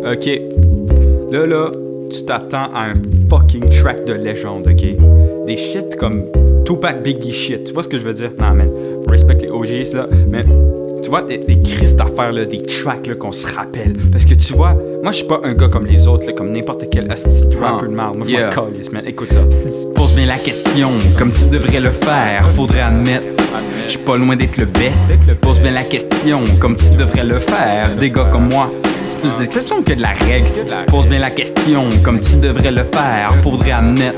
Ok. Là, tu t'attends à un fucking track de légende, ok? Des shit comme Tupac Biggie shit. Tu vois ce que je veux dire? Non, man. Respect les OGs, là. Mais tu vois, des crises d'affaires, là, des tracks, là, qu'on se rappelle. Parce que tu vois, moi, je suis pas un gars comme les autres, là, comme n'importe quel asti rapper de merde. Moi, je m'en calisse, man. Écoute ça. Pose bien la question, comme tu devrais le faire, faudrait admettre. J'suis pas loin d'être le best. Pose bien la question, comme tu devrais le faire. Des gars comme moi, c'est plus l'exception que de la règle. Si tu te poses bien la question, comme tu devrais le faire, faudrait admettre.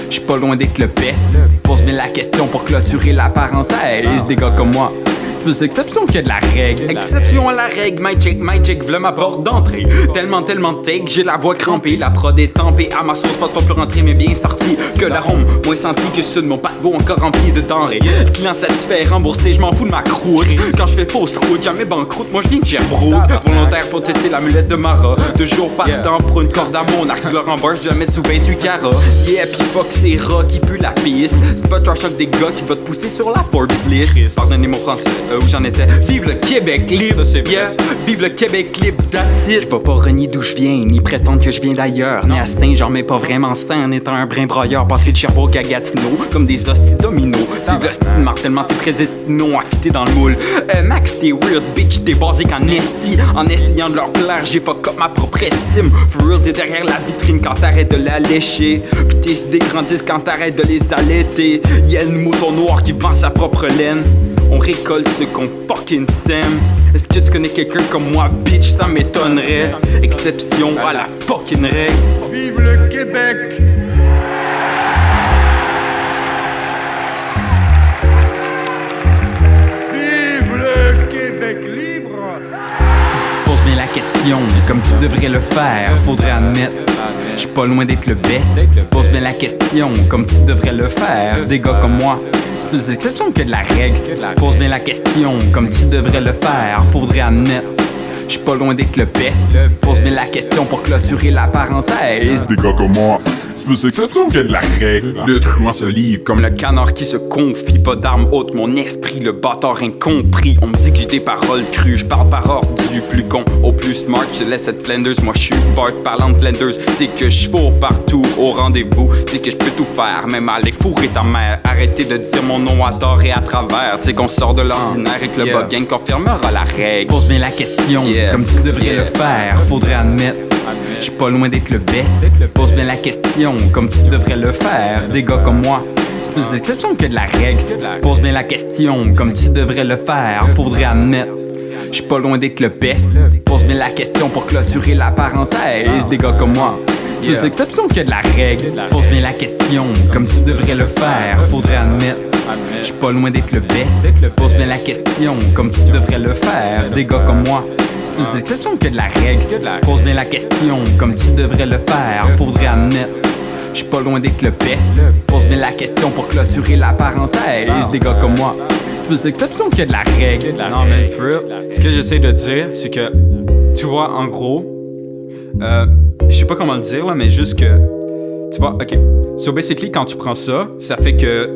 J'suis pas loin d'être le best. Pose bien la question pour clôturer la parenthèse. Des gars comme moi, c'est plus l'exception que de la règle. Exception à la règle, my check, v'là ma porte d'entrée. Tellement de take, j'ai la voix crampée. La prod est tempée, à ma sauce, pas plus rentrée, mais bien sortie. Que l'arôme, moins senti que ceux de mon paquebot encore rempli de denrées. Client satisfait, remboursé, je m'en fous de ma croûte. Quand je fais fausse route, jamais banqueroute, moi je viens de Sherbrooke. Volontaire pour tester la mulette de Mara. 2 jours par temps pour une corde à mon arc. Leur embarque jamais sous 28 carats. Yeah, pis fuck ces rats qui puent la piste. C'est pas trash talk des gars qui va te pousser sur la Forbes list. Pardonnez mon français. Où j'en étais. Vive le Québec libre, ça c'est yeah. Vive le Québec libre, that's it. J'vais pas renier d'où j'viens, ni prétendre que j'viens d'ailleurs. Né à Saint-Jean, mais pas vraiment sain en étant un brin broyeur. Passé de Sherbrooke à Gatineau, comme des hosties dominos. C'est l'hostie de martèlement t'es prédestiné à fitter dans le moule. Max, t'es weird, bitch, t'es basique en esti. En essayant de leur plaire, j'ai fuck up ma propre estime. For real, t'es derrière la vitrine quand t'arrêtes de la lécher. Pis tes idées grandissent quand t'arrêtes de les allaiter. Y'a le mouton noir qui vend sa propre laine. On récolte ce qu'on fucking sème. Est-ce que tu connais quelqu'un comme moi, bitch? Ça m'étonnerait. Exception à la fucking règle. Vive le Québec! Vive le Québec libre! Pose bien la question, comme tu devrais le faire, faudrait admettre. J'suis pas loin d'être le best. Pose bien la question, comme tu devrais le faire. Des gars comme moi, c'est plus l'exception que de la règle. Si tu poses bien la question, comme tu devrais le faire, faudrait admettre. J'suis pas loin d'être le best. Pose bien la question pour clôturer la parenthèse. Des gars comme moi, c'est plus exception que de la règle. Le truand se livre comme le canard qui se confie. Pas d'armes hautes, mon esprit, le bâtard incompris. On me dit que j'ai des paroles crues, je parle par ordre du plus con au plus smart. Je laisse cette Flanders, moi je suis Bart parlant de Flanders. C'est que je fourre partout au rendez-vous. C'est que je peux tout faire, même aller fourrer ta mère. Arrêtez de dire mon nom à tort et à travers. T'sais qu'on sort de l'ordinaire et que le Bob Gang confirmera la règle. Pose bien la question, comme tu devrais le faire, faudrait admettre. J'suis pas loin d'être le best. Pose bien la question, comme tu devrais le faire. Des gars comme moi, c'est plus l'exception que de la règle. Si tu poses bien la question, comme tu devrais le faire, faudrait admettre. J'suis pas loin d'être le best. Pose bien la question pour clôturer la parenthèse. Des gars comme moi, c'est plus l'exception que de la règle. Pose bien la question, comme tu devrais le faire, faudrait admettre. J'suis pas loin d'être le best. Pose bien la question, comme tu devrais le faire. Des gars comme moi, c'est plus l'exception que de la règle. Si tu poses bien la question, comme tu devrais le faire, faudrait admettre. J'suis pas loin d'être le best. Pose bien la question pour clôturer la parenthèse. Des gars comme moi, c'est plus l'exception que de la règle. Non, man, for real. Ce que j'essaie de dire, c'est que, tu vois, en gros, je sais pas comment le dire, là, mais juste que, tu vois, ok. So basically, quand tu prends ça, ça fait que